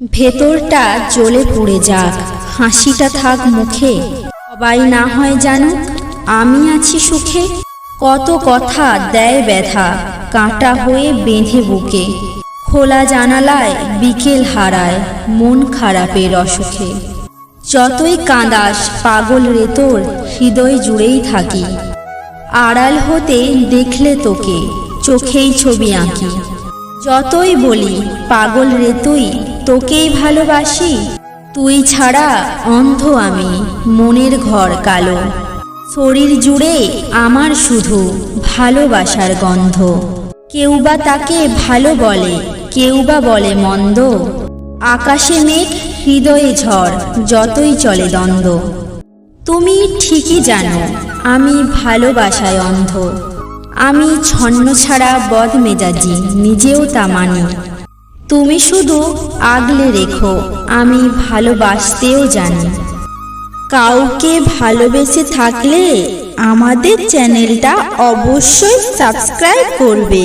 ভেতরটা জ্বলে পুড়ে যাক, হাসিটা থাক মুখে, সবাই না হয় জানুক আমি আছি সুখে। কত কথা দেয় ব্যথা, কাঁটা হয়ে বেঁধে বুকে, খোলা জানালায় বিকেল হারায় মন খারাপের অসুখে। যতই কাঁদাস পাগল রে তোর হৃদয় জুড়েই থাকি, আড়াল হতে দেখলে তোকে চোখেই ছবি আঁকি। যতই বলি পাগল রে তুই তোকেই ভালোবাসি, তুই ছাড়া অন্ধ আমি মনের ঘর কালো। শরীর জুড়ে আমার শুধু ভালোবাসার গন্ধ, কেউ বা তাকে ভালো বলে কেউ বা বলে মন্দ। আকাশে মেঘ হৃদয়ে ঝড় যতই চলে দ্বন্দ্ব, তুমি ঠিকই জানো আমি ভালোবাসায় অন্ধ। আমি ছন্ন ছাড়া বদমেজাজি নিজেও তা মানি, তুমি শুধু আগলে রেখো আমি ভালোবাসতেও জানি। কাউকে ভালোবেসে থাকলে আমাদের চ্যানেলটা অবশ্যই সাবস্ক্রাইব করবে।